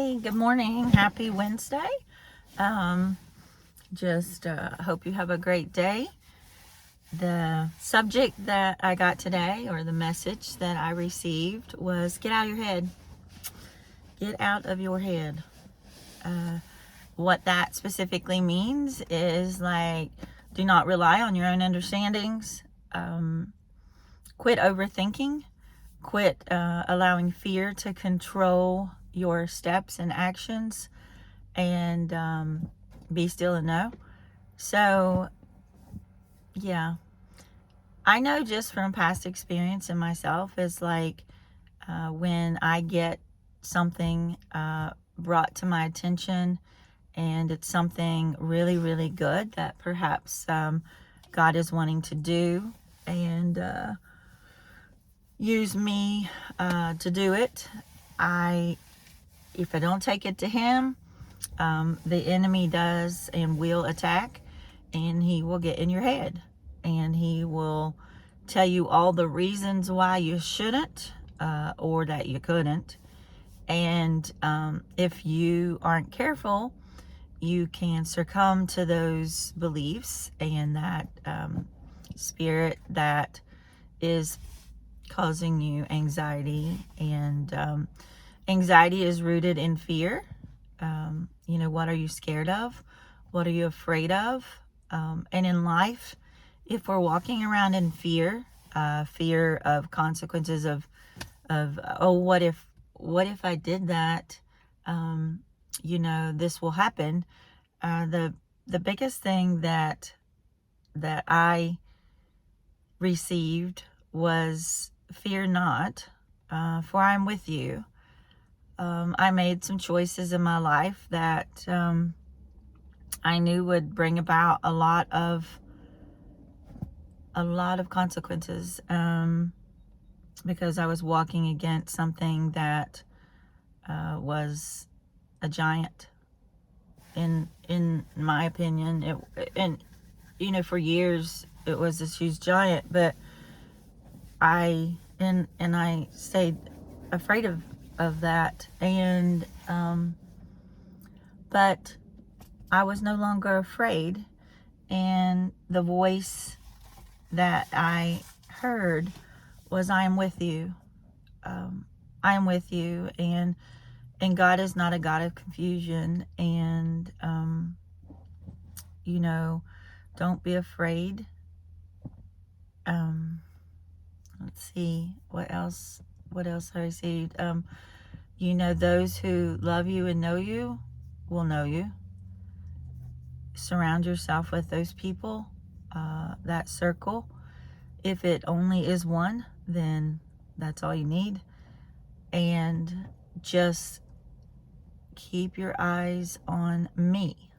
Hey, good morning. Happy Wednesday. Just hope you have a great day. The subject that I got today, or the message that I received, was get out of your head. Get out of your head. What that specifically means is like, do not rely on your own understandings. Quit overthinking. Quit allowing fear to control your steps and actions, and be still and know. So, yeah, I know just from past experience in myself is like when I get something brought to my attention and it's something really, really good that perhaps God is wanting to do and use me to do it. If I don't take it to Him, the enemy does and will attack, and he will get in your head, and he will tell you all the reasons why you shouldn't or that you couldn't. And if you aren't careful, you can succumb to those beliefs and that spirit that is causing you anxiety. And anxiety is rooted in fear. What are you scared of? What are you afraid of? And in life, if we're walking around in fear, fear of consequences of oh, what if I did that? This will happen. The biggest thing that I received was, fear not, for I'm with you. I made some choices in my life that I knew would bring about a lot of consequences, because I was walking against something that was a giant. In my opinion, for years it was this huge giant, but I stayed afraid of that, and but I was no longer afraid, and the voice that I heard was, I am with you. I am with you, and God is not a God of confusion, and don't be afraid. Let's see what else I received. Those who love you and know you will know you. Surround yourself with those people, that circle. If it only is one, then that's all you need. And just keep your eyes on me.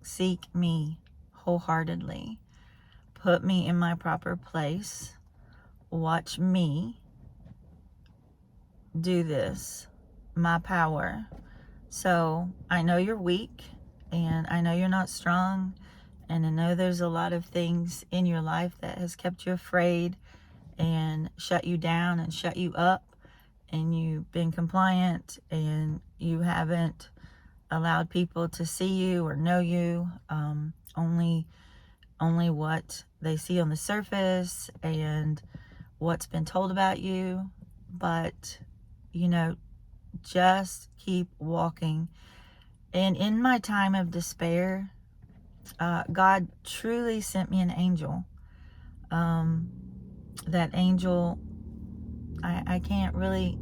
Seek me wholeheartedly. Put me in my proper place. Watch me do this, my power. So I know you're weak, and I know you're not strong, and I know there's a lot of things in your life that has kept you afraid and shut you down and shut you up, and you've been compliant, and you haven't allowed people to see you or know you, only what they see on the surface and what's been told about you. But just keep walking. And in my time of despair, God truly sent me an angel. That angel I can't really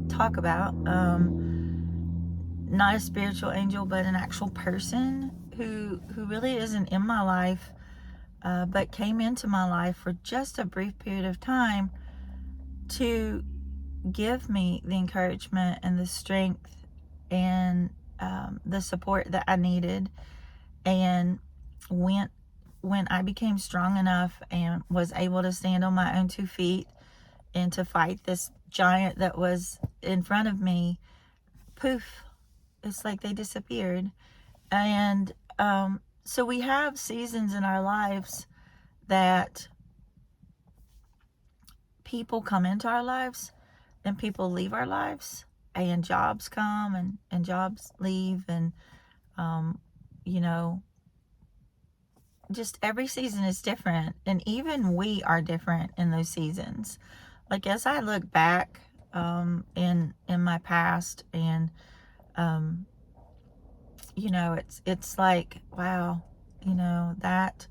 talk about. Not a spiritual angel, but an actual person who really isn't in my life, but came into my life for just a brief period of time to give me the encouragement and the strength and the support that I needed. And when I became strong enough and was able to stand on my own 2 feet and to fight this giant that was in front of me, poof, it's like they disappeared. And so we have seasons in our lives that people come into our lives and people leave our lives. and jobs come and jobs leave, and you know, just every season is different, and even we are different in those seasons. Like, as I look back in my past, and you know, it's like, wow, you know, that,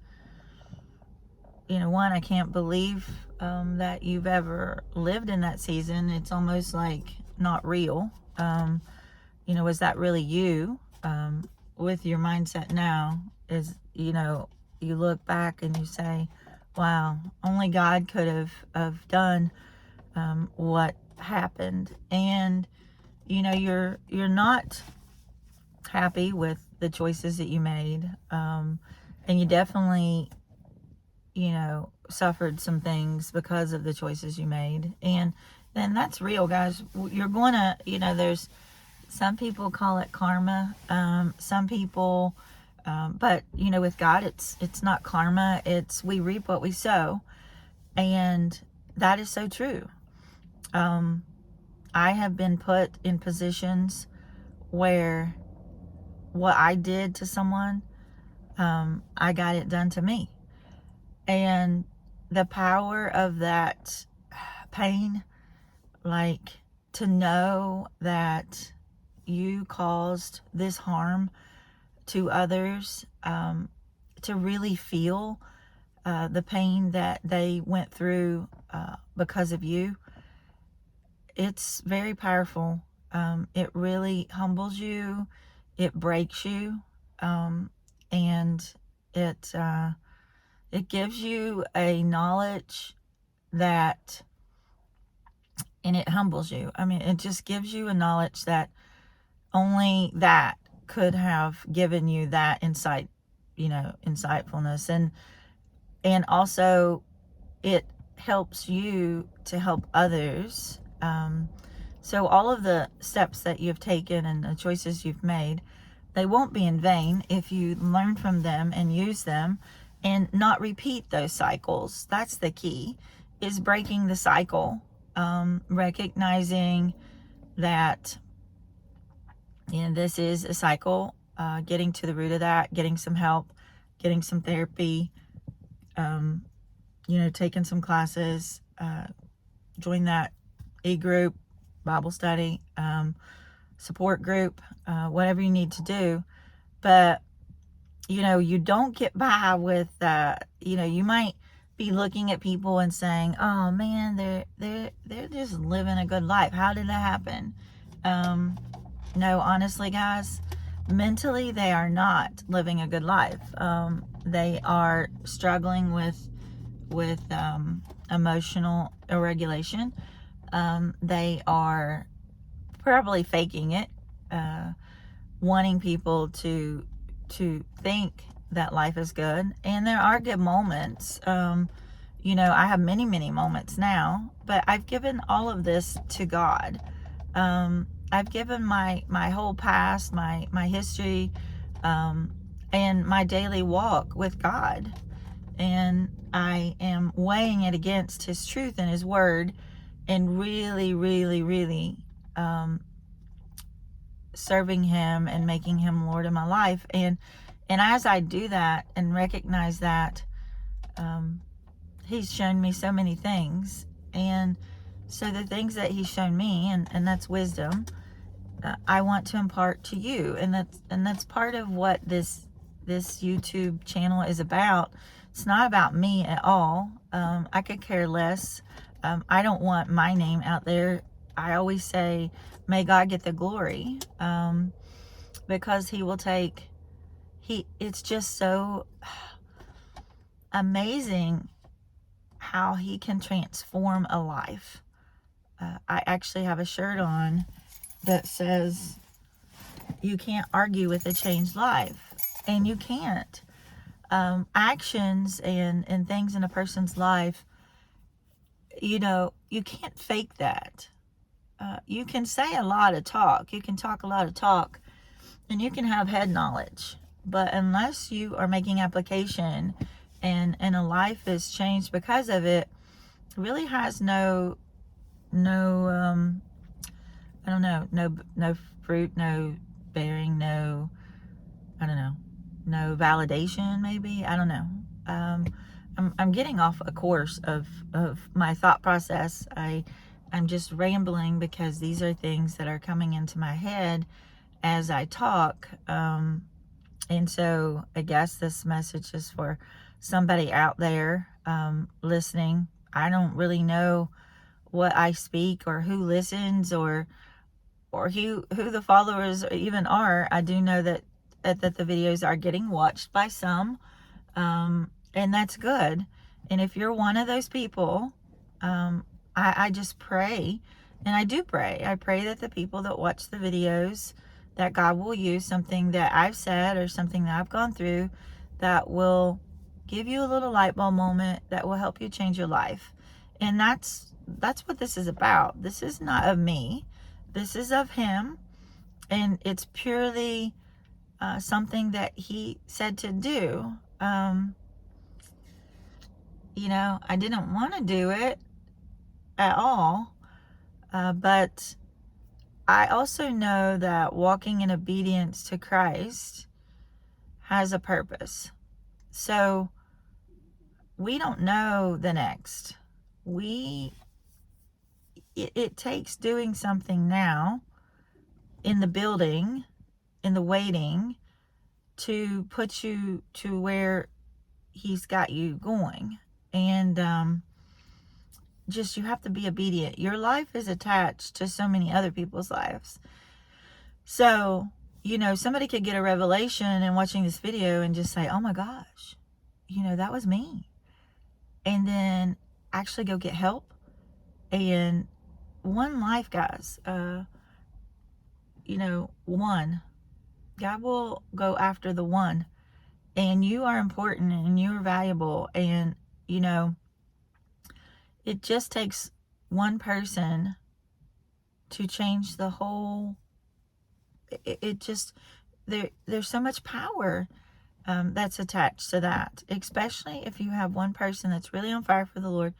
you know, one, I can't believe that you've ever lived in that season. It's almost like not real. You know, is that really you? With your mindset now, is, you know, you look back and you say, wow, only God could have done what happened. And, you know, you're not happy with the choices that you made. And you definitely, you know, suffered some things because of the choices you made. And that's real, guys. You're going to, you know, there's some people call it karma. Some people, but you know, with God, it's not karma. It's we reap what we sow. And that is so true. I have been put in positions where what I did to someone, I got it done to me. And the power of that pain, like, to know that you caused this harm to others, to really feel the pain that they went through because of you, it's very powerful. It really humbles you, it breaks you, and it gives you a knowledge that, and it humbles you. I mean, it just gives you a knowledge that only that could have given you that insight, you know, insightfulness. And also it helps you to help others. So all of the steps that you've taken and the choices you've made, they won't be in vain if you learn from them and use them and not repeat those cycles. That's the key, is breaking the cycle, recognizing that, you know, this is a cycle, getting to the root of that, getting some help, getting some therapy, you know, taking some classes, join that e-group, Bible study, support group, whatever you need to do. But, you know, you don't get by with, you know, you might be looking at people and saying, oh man, they're just living a good life. How did that happen? No, honestly, guys, mentally, they are not living a good life. They are struggling with emotional irregulation. They are probably faking it, wanting people to think that life is good. And there are good moments. You know, I have many, many moments now, but I've given all of this to God. I've given my whole past, my history, and my daily walk with God. And I am weighing it against His truth and His word, and really, really, really serving Him and making Him Lord of my life. And as I do that and recognize that, He's shown me so many things. And so the things that He's shown me, and that's wisdom, I want to impart to you. And that's part of what this YouTube channel is about. It's not about me at all. I could care less. I don't want my name out there. I always say, may God get the glory, because He will take, it's just so amazing how He can transform a life. I actually have a shirt on that says, you can't argue with a changed life. And you can't. Actions and things in a person's life, you know, you can't fake that. You can say a lot of talk. You can talk a lot of talk, and you can have head knowledge. But unless you are making application and a life is changed because of it, really has no I don't know, no fruit, no bearing, no, I don't know, no validation, maybe, I don't know. I'm getting off a course of my thought process. I'm just rambling because these are things that are coming into my head as I talk. And so I guess this message is for somebody out there listening. I don't really know what I speak or who listens or who the followers even are. I do know that the videos are getting watched by some, and that's good. And if you're one of those people, I just pray, and I do pray. I pray that the people that watch the videos, that God will use something that I've said or something that I've gone through that will give you a little light bulb moment that will help you change your life. And that's what this is about. This is not of me. This is of Him, and it's purely something that He said to do. I didn't want to do it at all, but I also know that walking in obedience to Christ has a purpose. So we don't know the next. It takes doing something now in the building, in the waiting, to put you to where He's got you going. And just, you have to be obedient. Your life is attached to so many other people's lives. So, somebody could get a revelation in watching this video and just say, oh my gosh, that was me. And then actually go get help. And one life, guys, one. God will go after the one. And you are important and you are valuable. And, it just takes one person to change the whole. There's so much power that's attached to that, especially if you have one person that's really on fire for the Lord.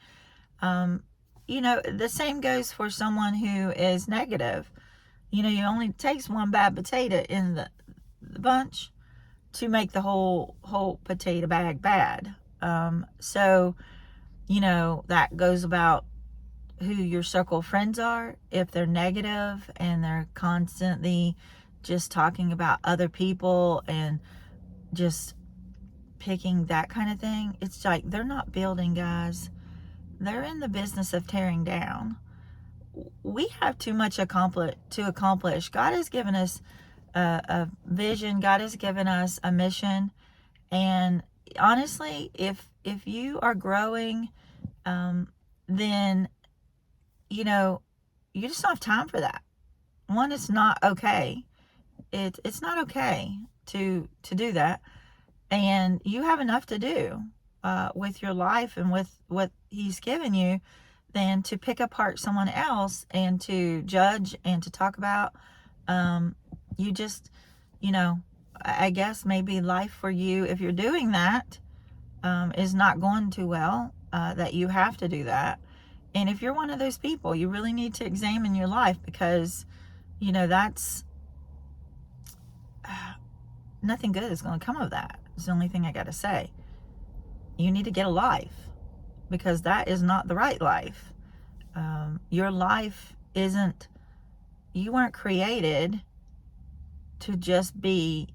The same goes for someone who is negative. You only takes one bad potato in the bunch to make the whole potato bag bad. So that goes about who your circle of friends are. If they're negative and they're constantly just talking about other people and just picking that kind of thing, it's like they're not building, guys. They're in the business of tearing down. We have too much to accomplish. God has given us a vision. God has given us a mission. And honestly, if you are growing, then you just don't have time for that. One, it's not okay. It's not okay to do that. And you have enough to do with your life and with what He's given you than to pick apart someone else and to judge and to talk about. You just, I guess maybe life for you, if you're doing that, is not going too well, that you have to do that. And if you're one of those people, you really need to examine your life, because, that's nothing good is going to come of that. It's the only thing I got to say. You need to get a life, because that is not the right life. Your life isn't, you weren't created to just be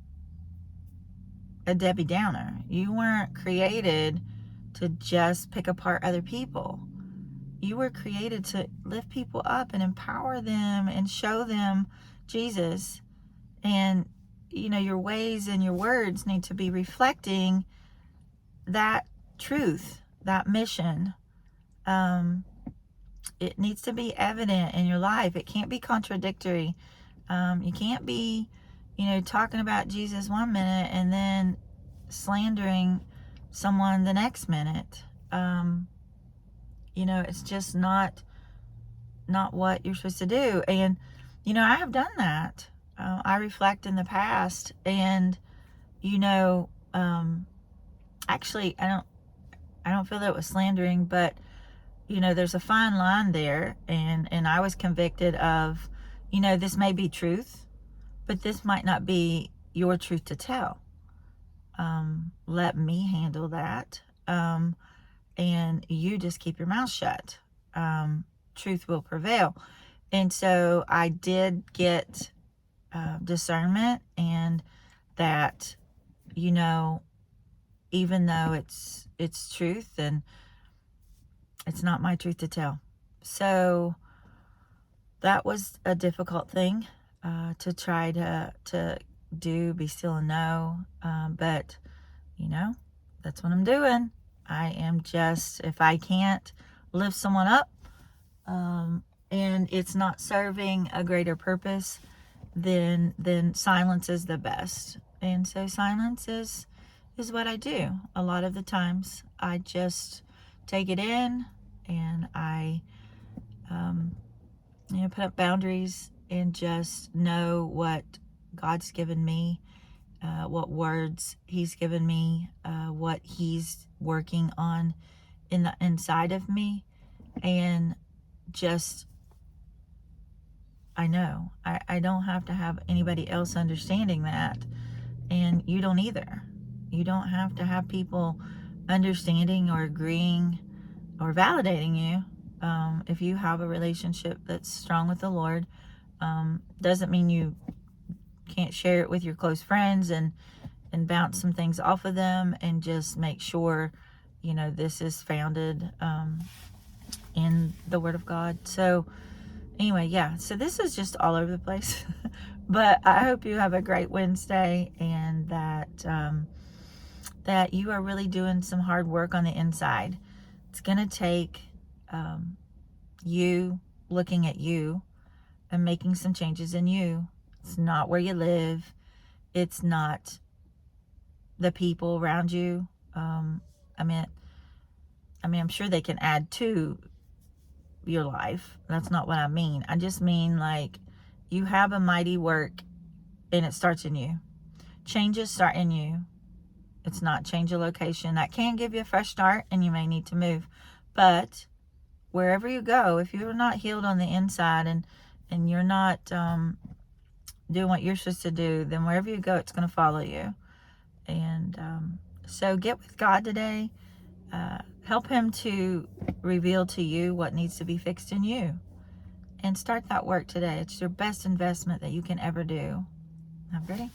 a Debbie Downer. You weren't created to just pick apart other people. You were created to lift people up and empower them and show them Jesus. And, your ways and your words need to be reflecting that truth, that mission. It needs to be evident in your life. It can't be contradictory. You can't be, talking about Jesus one minute and then slandering someone the next minute. It's just not what you're supposed to do. And, I have done that. I reflect in the past, and, actually, I don't feel that it was slandering, but, there's a fine line there. And I was convicted of, you know, this may be truth, but this might not be your truth to tell. Let me handle that. And you just keep your mouth shut. Truth will prevail. And so I did get discernment, and that, you know, even though it's truth, and it's not my truth to tell. So that was a difficult thing to try to do, be still and know. But, you know, that's what I'm doing. I am just, if I can't lift someone up, and it's not serving a greater purpose, then silence is the best. And so silence is what I do. A lot of the times I just take it in, and I you know, put up boundaries and just know what God's given me, what words He's given me, what He's working on in the inside of me. And just, I know I don't have to have anybody else understanding that, and you don't either. You don't have to have people understanding or agreeing or validating you. If you have a relationship that's strong with the Lord, doesn't mean you can't share it with your close friends and bounce some things off of them, and just make sure, you know, this is founded in the Word of God. So anyway, yeah, so this is just all over the place. But I hope you have a great Wednesday, and that that you are really doing some hard work on the inside. It's going to take you looking at you and making some changes in you. It's not where you live. It's not the people around you. I mean, I'm sure they can add to your life. That's not what I mean. I just mean, like, you have a mighty work, and it starts in you. Changes start in you. It's not change a location. That can give you a fresh start, and you may need to move. But wherever you go, if you're not healed on the inside, and you're not doing what you're supposed to do, then wherever you go, it's going to follow you. And so get with God today. Help Him to reveal to you what needs to be fixed in you. And start that work today. It's your best investment that you can ever do. Have a great day.